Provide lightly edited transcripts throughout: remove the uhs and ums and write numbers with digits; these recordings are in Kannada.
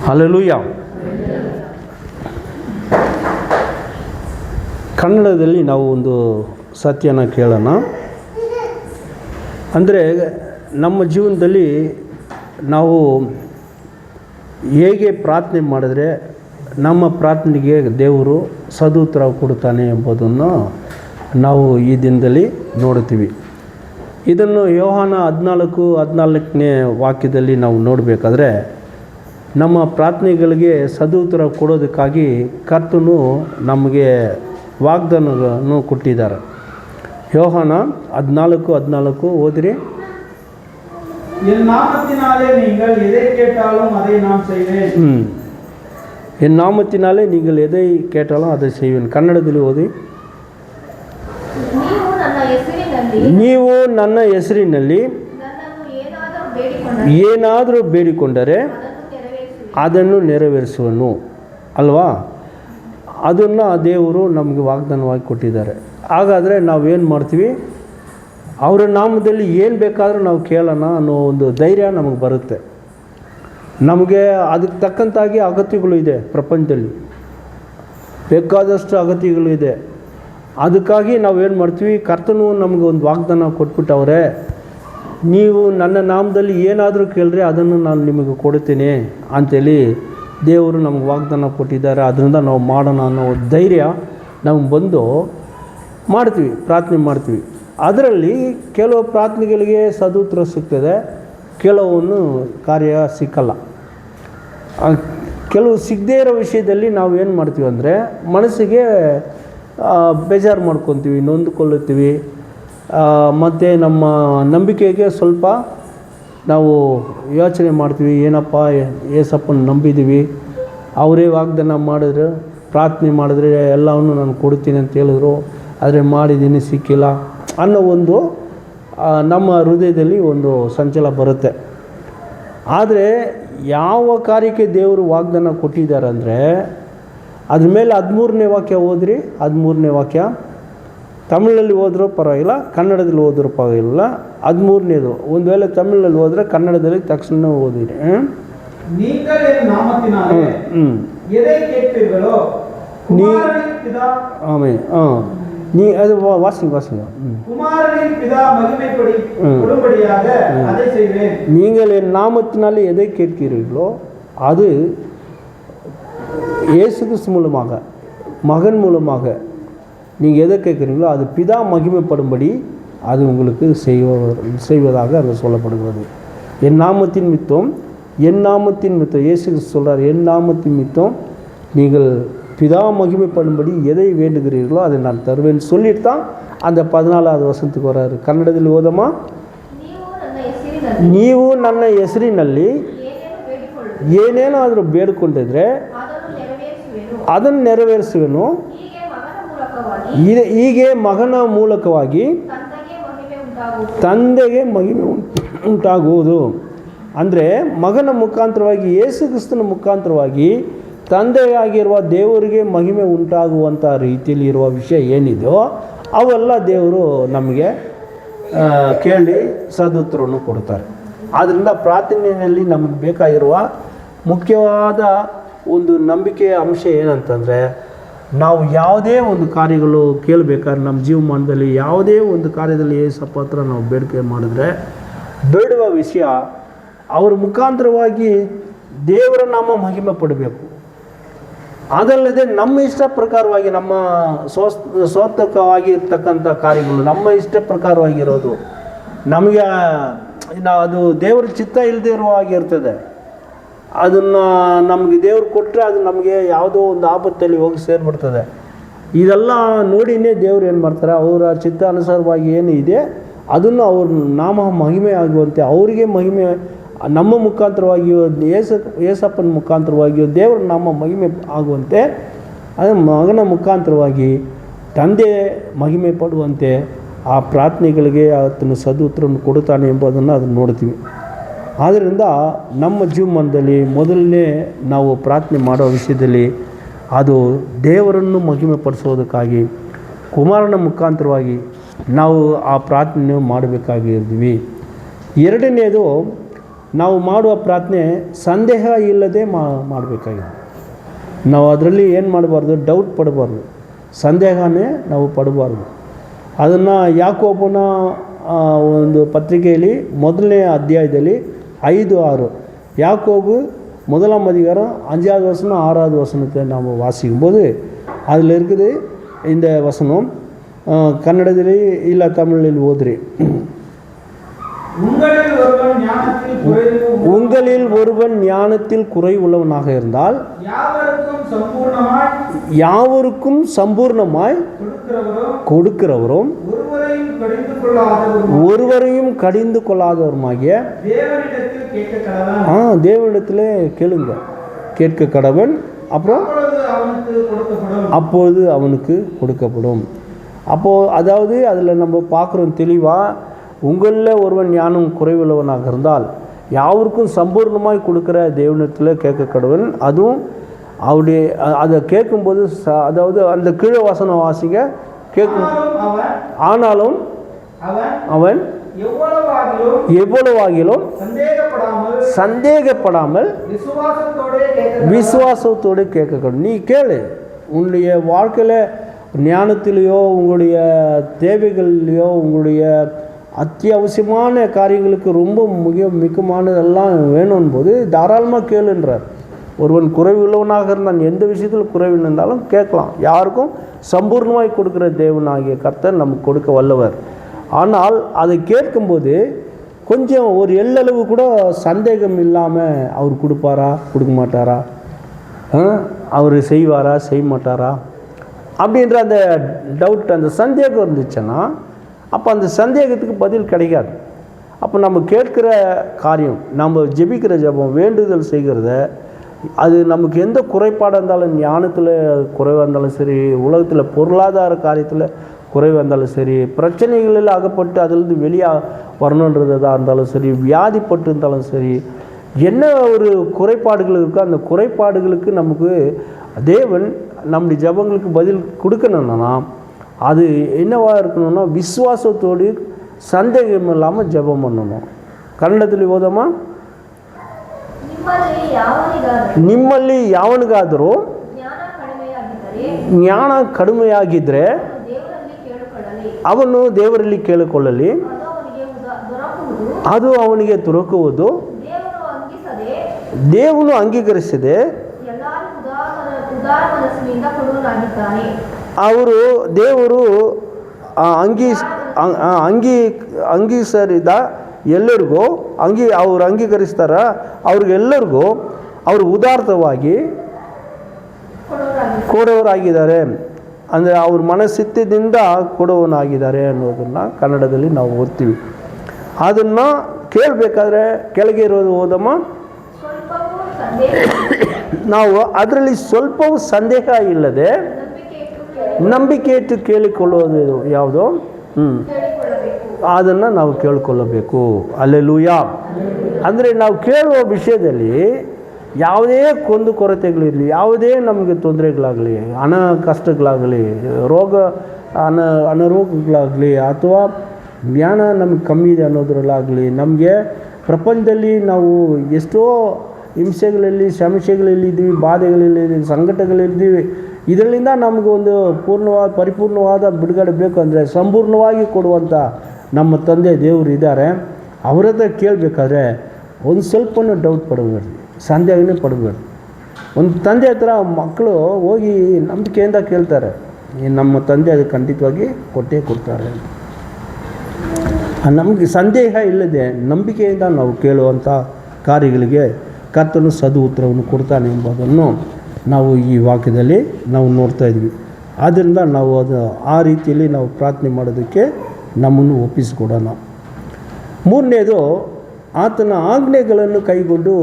ಹಲ್ಲೆಲೂಯಾ. ಕನ್ನಡದಲ್ಲಿ ನಾವು ಒಂದು ಸತ್ಯನ ಕೇಳೋಣ. ಅಂದರೆ ನಮ್ಮ ಜೀವನದಲ್ಲಿ ನಾವು ಹೇಗೆ ಪ್ರಾರ್ಥನೆ ಮಾಡಿದ್ರೆ ನಮ್ಮ ಪ್ರಾರ್ಥನೆಗೆ ದೇವರು ಸದುತ್ತರ ಕೊಡುತ್ತಾನೆ ಎಂಬುದನ್ನು ನಾವು ಈ ದಿನದಲ್ಲಿ ನೋಡ್ತೀವಿ. ಇದನ್ನು ಯೋಹಾನ 14:14ನೇ ವಾಕ್ಯದಲ್ಲಿ ನಾವು ನೋಡಬೇಕಾದ್ರೆ ನಮ್ಮ ಪ್ರಾರ್ಥನೆಗಳಿಗೆ ಸದುತ್ತರ ಕೊಡೋದಕ್ಕಾಗಿ ಕರ್ತನು ನಮಗೆ ವಾಗ್ದಾನವನ್ನು ಕೊಟ್ಟಿದ್ದಾರೆ. ಯೋಹಾನ 14:14 ಓದಿರಿ. என் நாமத்தினாலே நீங்கள் எதை கேட்டாலும் அதை நான் செய்வேன். என் நாமத்தினாலே நீங்கள் எதை கேட்டாலும் அதை செய்வேன். ಕನ್ನಡದಲ್ಲಿ ಓದಿ. ನೀವು ನನ್ನ ಹೆಸರಿನಲ್ಲಿ ಏನಾದರೂ ಬೇಡಿಕೊಂಡರೆ ಅದನ್ನು ನೆರವೇರಿಸುವನು ಅಲ್ವಾ? ಅದನ್ನು ದೇವರು ನಮಗೆ ವಾಗ್ದಾನವಾಗಿ ಕೊಟ್ಟಿದ್ದಾರೆ. ಹಾಗಾದರೆ ನಾವೇನು ಮಾಡ್ತೀವಿ? ಅವರ ನಾಮದಲ್ಲಿ ಏನು ಬೇಕಾದರೂ ನಾವು ಕೇಳೋಣ ಅನ್ನೋ ಒಂದು ಧೈರ್ಯ ನಮಗೆ ಬರುತ್ತೆ. ನಮಗೆ ಅದಕ್ಕೆ ತಕ್ಕಂತಾಗಿ ಅಗತ್ಯಗಳು ಇದೆ, ಪ್ರಪಂಚದಲ್ಲಿ ಬೇಕಾದಷ್ಟು ಅಗತ್ಯಗಳು ಇದೆ. ಅದಕ್ಕಾಗಿ ನಾವೇನು ಮಾಡ್ತೀವಿ? ಕರ್ತನು ನಮಗೆ ಒಂದು ವಾಗ್ದಾನ ಕೊಟ್ಬಿಟ್ಟವ್ರೆ, ನೀವು ನನ್ನ ನಾಮದಲ್ಲಿ ಏನಾದರೂ ಕೇಳಿದ್ರೆ ಅದನ್ನು ನಾನು ನಿಮಗೆ ಕೊಡ್ತೀನಿ ಅಂಥೇಳಿ ದೇವರು ನಮಗೆ ವಾಗ್ದಾನ ಕೊಟ್ಟಿದ್ದಾರೆ. ಅದರಿಂದ ನಾವು ಮಾಡೋಣ ಅನ್ನೋ ಧೈರ್ಯ ನಮಗೆ ಬಂದು ಮಾಡ್ತೀವಿ, ಪ್ರಾರ್ಥನೆ ಮಾಡ್ತೀವಿ. ಅದರಲ್ಲಿ ಕೆಲವು ಪ್ರಾರ್ಥನೆಗಳಿಗೆ ಸದುತ್ತರ ಸಿಗ್ತದೆ, ಕೆಲವನ್ನು ಕಾರ್ಯ ಸಿಕ್ಕಲ್ಲ. ಕೆಲವು ಸಿಗದೇ ಇರೋ ವಿಷಯದಲ್ಲಿ ನಾವು ಏನು ಮಾಡ್ತೀವಿ ಅಂದರೆ ಮನಸ್ಸಿಗೆ ಬೇಜಾರು ಮಾಡ್ಕೊತೀವಿ, ನೊಂದುಕೊಳ್ಳುತ್ತೀವಿ. ಮತ್ತು ನಮ್ಮ ನಂಬಿಕೆಗೆ ಸ್ವಲ್ಪ ನಾವು ಯೋಚನೆ ಮಾಡ್ತೀವಿ, ಏನಪ್ಪ ಏಸಪ್ಪನ ನಂಬಿದ್ದೀವಿ, ಅವರೇ ವಾಗ್ದಾನ ಮಾಡಿದ್ರು, ಪ್ರಾರ್ಥನೆ ಮಾಡಿದ್ರೆ ಎಲ್ಲವನ್ನು ನಾನು ಕೊಡ್ತೀನಿ ಅಂತ ಹೇಳಿದ್ರು, ಆದರೆ ಮಾಡಿದ್ದೀನಿ ಸಿಕ್ಕಿಲ್ಲ ಅನ್ನೋ ಒಂದು ನಮ್ಮ ಹೃದಯದಲ್ಲಿ ಒಂದು ಸಂಚಲ ಬರುತ್ತೆ. ಆದರೆ ಯಾವ ಕಾರ್ಯಕ್ಕೆ ದೇವರು ವಾಗ್ದಾನ ಕೊಟ್ಟಿದ್ದಾರೆ ಅಂದರೆ ಅದ್ರ ಮೇಲೆ 13ನೇ ವಾಕ್ಯ ಓದ್ರಿ. 13ನೇ ವಾಕ್ಯ ತಮಿಳಲ್ಲಿ ಹೋದ್ರೂ ಪರವಾಗಿಲ್ಲ, ಕನ್ನಡದಲ್ಲಿ ಹೋದ್ರೂ ಪರವಾಗಿಲ್ಲ. 13ನೇದು ಒಂದು ವೇಳೆ ತಮಿಳಲ್ಲಿ ಹೋದರೆ ಕನ್ನಡದಲ್ಲಿ ತಕ್ಷಣ ಓದಿರಿ. நீங்கள் என் நாமத்தினாலே எதை கேட்பீர்களோ ஆமாம் நீ அது வாசிங்க. குமாரனின் பிதா மகிமைப்படும்படியாக அதை செய்வேன். நீங்கள் என் நாமத்தினாலே எதை கேட்கிறீர்களோ அது இயேசு கிறிஸ்து மூலமாக, மகன் மூலமாக நீங்கள் எதை கேட்குறீங்களோ அது பிதா மகிமைப்படும்படி அது உங்களுக்கு செய்வதாக அங்கே சொல்லப்படுகிறது. என் நாமத்தின் மித்தம் இயேசு கிறிஸ்து சொல்கிறார், என் நாமத்தின் மித்தம் நீங்கள் பிதா மகிமைப்படும்படி எதை வேண்டுகிறீர்களோ அதை நான் தருவேன்னு சொல்லிட்டு தான் அந்த 14வது வசனத்துக்கு வர்றாரு. ಕನ್ನಡದಲ್ಲಿ ಓದಮ್ಮ. ನೀವು ನನ್ನ ಹೆಸರಿನಲ್ಲಿ ಏನೇನಾದರೂ ಬೇಡಿಕೊಂಡಿದ್ರೆ ಅದನ್ನು ನೆರವೇರಿಸುವೆನು. ಹೀಗೆ ಮಗನ ಮೂಲಕವಾಗಿ ತಂದೆಗೆ ಮಹಿಮೆ ಉಂಟಾಗುವುದು. ಅಂದರೆ ಮಗನ ಮುಖಾಂತರವಾಗಿ, ಯೇಸು ಕ್ರಿಸ್ತನ ಮುಖಾಂತರವಾಗಿ ತಂದೆಯಾಗಿರುವ ದೇವರಿಗೆ ಮಹಿಮೆ ಉಂಟಾಗುವಂಥ ರೀತಿಯಲ್ಲಿ ಇರುವ ವಿಷಯ ಏನಿದೆಯೋ ಅವೆಲ್ಲ ದೇವರು ನಮಗೆ ಕೇಳಿ ಸದುತ್ತರವನ್ನು ಕೊಡ್ತಾರೆ. ಆದ್ದರಿಂದ ಪ್ರಾರ್ಥನೆಯಲ್ಲಿ ನಮಗೆ ಬೇಕಾಗಿರುವ ಮುಖ್ಯವಾದ ಒಂದು ನಂಬಿಕೆಯ ಅಂಶ ಏನಂತಂದರೆ, ನಾವು ಯಾವುದೇ ಒಂದು ಕಾರ್ಯಗಳು ಕೇಳಬೇಕಾದ್ರೆ ನಮ್ಮ ಜೀವಮಾನದಲ್ಲಿ ಯಾವುದೇ ಒಂದು ಕಾರ್ಯದಲ್ಲಿ ಏಸಪ್ಪ ಹತ್ರ ನಾವು ಬೇಡಿಕೆ ಮಾಡಿದ್ರೆ ಬೇಡುವ ವಿಷಯ ಅವರ ಮುಖಾಂತರವಾಗಿ ದೇವರ ನಾಮ ಮಹಿಮೆ ಪಡಬೇಕು. ಅದಲ್ಲದೆ ನಮ್ಮ ಇಷ್ಟ ಪ್ರಕಾರವಾಗಿ, ನಮ್ಮ ಸ್ವಾರ್ಥಕವಾಗಿರ್ತಕ್ಕಂಥ ಕಾರ್ಯಗಳು ನಮ್ಮ ಇಷ್ಟ ಪ್ರಕಾರವಾಗಿರೋದು ನಮಗೆ ಅದು ದೇವರ ಚಿತ್ತ ಇಲ್ಲದೆ ಇರುವ ಹಾಗಿರ್ತದೆ. ಅದನ್ನು ನಮಗೆ ದೇವ್ರು ಕೊಟ್ಟರೆ ಅದು ನಮಗೆ ಯಾವುದೋ ಒಂದು ಆಪತ್ತಲ್ಲಿ ಹೋಗಿ ಸೇರಿಬಿಡ್ತದೆ. ಇದೆಲ್ಲ ನೋಡಿನೇ ದೇವ್ರು ಏನು ಮಾಡ್ತಾರೆ, ಅವರ ಚಿತ್ತ ಅನುಸಾರವಾಗಿ ಏನು ಇದೆ ಅದನ್ನು ಅವ್ರ ನಾಮ ಮಹಿಮೆ ಆಗುವಂತೆ, ಅವರಿಗೆ ಮಹಿಮೆ ನಮ್ಮ ಮುಖಾಂತರವಾಗಿಯೋ ಏಸಪ್ಪನ ಮುಖಾಂತರವಾಗಿಯೋ ದೇವರ ನಾಮ ಮಹಿಮೆ ಆಗುವಂತೆ, ಅದು ಮಗನ ಮುಖಾಂತರವಾಗಿ ತಂದೆ ಮಹಿಮೆ ಪಡುವಂತೆ ಆ ಪ್ರಾರ್ಥನೆಗಳಿಗೆ ಆತನು ಸದುತ್ತರವನ್ನು ಕೊಡುತ್ತಾನೆ ಎಂಬುದನ್ನು ಅದನ್ನು ನೋಡ್ತೀವಿ. ಆದ್ದರಿಂದ ನಮ್ಮ ಜೀವಮಾನದಲ್ಲಿ ಮೊದಲನೇ ನಾವು ಪ್ರಾರ್ಥನೆ ಮಾಡೋ ವಿಷಯದಲ್ಲಿ ಅದು ದೇವರನ್ನು ಮಹಿಮೆ ಪಡಿಸೋದಕ್ಕಾಗಿ ಕುಮಾರನ ಮುಖಾಂತರವಾಗಿ ನಾವು ಆ ಪ್ರಾರ್ಥನೆ ಮಾಡಬೇಕಾಗಿರ್ತೀವಿ. ಎರಡನೇದು ನಾವು ಮಾಡುವ ಪ್ರಾರ್ಥನೆ ಸಂದೇಹ ಇಲ್ಲದೆ ಮಾಡಬೇಕಾಗಿದೆ. ನಾವು ಅದರಲ್ಲಿ ಏನು ಮಾಡಬಾರ್ದು, ಡೌಟ್ ಪಡಬಾರ್ದು, ಸಂದೇಹನೇ ನಾವು ಪಡಬಾರ್ದು. ಅದನ್ನು ಯಾಕೋಬನ ಒಂದು ಪತ್ರಿಕೆಯಲ್ಲಿ 1ನೇ ಅಧ್ಯಾಯದಲ್ಲಿ 5-6 யாக்கோபு 1ஆம் அதிகாரம் 5வது வசனம் 6வது வசனத்தை நாம் வாசிக்கும்போது அதில் இருக்குது இந்த வசனம். கன்னடத்திலே இல்லை தமிழில் ஓதுறேன். உங்களில் ஒருவன் ஞானத்தில் குறைவுள்ளவனாக இருந்தால் யாவருக்கும் சம்பூர்ணமாய் கொடுக்கிறவரும் ஒருவரையும் கடிந்து கொள்ளாதவருமாகிய தேவனிடத்திலே கேளுங்க, கேட்க கடவன், அப்புறம் அப்பொழுது அவனுக்கு கொடுக்கப்படும். அப்போது அதாவது அதில் நம்ம பார்க்குறோம் தெளிவாக, உங்களில் ஒருவன் ஞானம் குறைவுள்ளவனாக இருந்தால் யாருக்கும் சம்பூர்ணமாய் கொடுக்குற தேவனிடத்தில் கேட்க கடவன். அதுவும் அவருடைய அதை கேட்கும்போது அதாவது அந்த கீழே வசனம் வாசிங்க, கேட்கும். ஆனாலும் அவன் எவ்வளவாகிலும் சந்தேகப்படாமல் விசுவாசத்தோடு கேட்கணும். நீ கேளு, உன்னுடைய வாழ்க்கையில் ஞானத்திலேயோ உங்களுடைய தேவைகள்லையோ உங்களுடைய அத்தியாவசியமான காரியங்களுக்கு ரொம்ப முக்கியமானதெல்லாம் வேணும் போது தாராளமாக கேளுன்றார். ஒருவன் குறைவுள்ளவனாக இருந்தால் எந்த விஷயத்தில் குறைவு இருந்தாலும் கேட்கலாம். யாருக்கும் சம்பூர்ணமாய் கொடுக்குற தேவனாகிய கர்த்தர் நமக்கு கொடுக்க வல்லவர். ஆனால் அதை கேட்கும்போது கொஞ்சம் ஒரு எல்லளவு கூட சந்தேகம் இல்லாமல் அவர் கொடுப்பாரா கொடுக்க மாட்டாரா, அவர் செய்வாரா செய்ய மாட்டாரா அப்படின்ற அந்த டவுட், அந்த சந்தேகம் இருந்துச்சுன்னா அப்போ அந்த சந்தேகத்துக்கு பதில் கிடைக்காது. அப்போ நம்ம கேட்குற காரியம், நம்ம ஜெபிக்கிற ஜெபம், வேண்டுதல் செய்கிறத, அது நமக்கு எந்த குறைபாடாக இருந்தாலும், ஞானத்தில் குறைவாக இருந்தாலும் சரி, உலகத்தில் பொருளாதார காரியத்தில் குறைவாக இருந்தாலும் சரி, பிரச்சனைகளில் அகப்பட்டு அதிலிருந்து வெளியே வரணுன்றதாக இருந்தாலும் சரி, வியாதிப்பட்டு இருந்தாலும் சரி, என்ன ஒரு குறைபாடுகள் இருக்கோ அந்த குறைபாடுகளுக்கு நமக்கு தேவன் நம்முடைய ஜபங்களுக்கு பதில் கொடுக்கணும்னா அது என்னவாக இருக்கணும்னா விசுவாசத்தோடு சந்தேகம் இல்லாமல் ஜபம் பண்ணணும். ಕನ್ನಡದಲ್ಲಿ ಓದಮ್ಮ. ನಿಮ್ಮಲ್ಲಿ ಯಾವನಿಗಾದರೂ ಜ್ಞಾನ ಕಡಿಮೆಯಾಗಿದ್ದರೆ ಅವನು ದೇವರಲ್ಲಿ ಕೇಳಿಕೊಳ್ಳಲಿ, ಅದು ಅವನಿಗೆ ದೊರಕುವುದು. ದೇವನು ಅಂಗೀಕರಿಸಿದೆ, ದೇವರು ಅಂಗೀಕರಿಸಿದ ಎಲ್ಲರಿಗೂ ಅವ್ರು ಅಂಗೀಕರಿಸ್ತಾರ, ಅವ್ರಿಗೆಲ್ಲರಿಗೂ ಅವರು ಉದಾರ್ಥವಾಗಿ ಕೊಡೋರಾಗಿದ್ದಾರೆ. ಅಂದರೆ ಅವ್ರ ಮನಸ್ಥಿತಿಯಿಂದ ಕೊಡುವನಾಗಿದ್ದಾರೆ ಅನ್ನೋದನ್ನು ಕನ್ನಡದಲ್ಲಿ ನಾವು ಓದ್ತೀವಿ. ಅದನ್ನು ಕೇಳಬೇಕಾದ್ರೆ ಕೆಳಗೆ ಇರೋದು ಓದಮ್ಮ. ನಾವು ಅದರಲ್ಲಿ ಸ್ವಲ್ಪವೂ ಸಂದೇಹ ಇಲ್ಲದೆ ನಂಬಿಕೆ ಇಟ್ಟು ಕೇಳಿಕೊಳ್ಳೋದು ಯಾವುದೋ ಅದನ್ನು ನಾವು ಕೇಳಿಕೊಳ್ಳಬೇಕು. ಅಲ್ಲೆಲೂಯಾ. ಅಂದರೆ ನಾವು ಕೇಳುವ ವಿಷಯದಲ್ಲಿ ಯಾವುದೇ ಕೊರತೆಗಳಿರಲಿ, ಯಾವುದೇ ನಮಗೆ ತೊಂದರೆಗಳಾಗಲಿ, ಹಣ ಕಷ್ಟಗಳಾಗಲಿ, ಅನಾರೋಗ್ಯಗಳಾಗಲಿ, ಅಥವಾ ಜ್ಞಾನ ನಮಗೆ ಕಮ್ಮಿ ಇದೆ ಅನ್ನೋದ್ರಲ್ಲಾಗಲಿ, ನಮಗೆ ಪ್ರಪಂಚದಲ್ಲಿ ನಾವು ಎಷ್ಟೋ ಹಿಂಸೆಗಳಲ್ಲಿ, ಸಮಸ್ಯೆಗಳಲ್ಲಿದ್ದೀವಿ, ಬಾಧೆಗಳಲ್ಲಿದ್ದೀವಿ, ಸಂಕಟಗಳಿದ್ದೀವಿ. ಇದರಿಂದ ನಮಗೊಂದು ಪರಿಪೂರ್ಣವಾದ ಬಿಡುಗಡೆ ಬೇಕು ಅಂದರೆ ಸಂಪೂರ್ಣವಾಗಿ ಕೊಡುವಂಥ ನಮ್ಮ ತಂದೆ ದೇವರು ಇದ್ದಾರೆ. ಅವರ ಹತ್ರ ಕೇಳಬೇಕಾದ್ರೆ ಒಂದು ಸ್ವಲ್ಪನೂ ಡೌಟ್ ಪಡಬೇಡಿ, ಸಂದೇಹನೇ ಪಡಬೇಡಿ. ಒಂದು ತಂದೆ ಹತ್ರ ಮಕ್ಕಳು ಹೋಗಿ ನಂಬಿಕೆಯಿಂದ ಕೇಳ್ತಾರೆ, ನಮ್ಮ ತಂದೆ ಅದು ಖಂಡಿತವಾಗಿ ಕೊಟ್ಟೇ ಕೊಡ್ತಾರೆ. ನಮಗೆ ಸಂದೇಹ ಇಲ್ಲದೆ ನಂಬಿಕೆಯಿಂದ ನಾವು ಕೇಳುವಂಥ ಕಾರ್ಯಗಳಿಗೆ ಕರ್ತನು ಸದು ಉತ್ತರವನ್ನು ಕೊಡ್ತಾನೆ ಎಂಬುದನ್ನು ನಾವು ಈ ವಾಕ್ಯದಲ್ಲಿ ನಾವು ನೋಡ್ತಾ ಇದ್ವಿ. ಆದ್ದರಿಂದ ನಾವು ಅದು ಆ ರೀತಿಯಲ್ಲಿ ನಾವು ಪ್ರಾರ್ಥನೆ ಮಾಡೋದಕ್ಕೆ ನಮ್ಮನ್ನು ಒಪ್ಪಿಸಿಕೊಡೋಣ. ಮೂರನೇದು, ಆತನ ಆಜ್ಞೆಗಳನ್ನು ಕೈಗೊಂಡು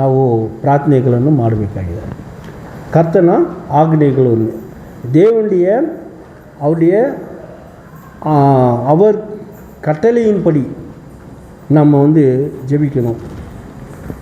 ನಾವು ಪ್ರಾರ್ಥನೆಗಳನ್ನು ಮಾಡಬೇಕಾಗಿದೆ. கர்த்தன ஆக்னைகள் தேவனுடைய அவருடைய அவர் கட்டளையின்படி நம்ம ஜெபிக்கணும்.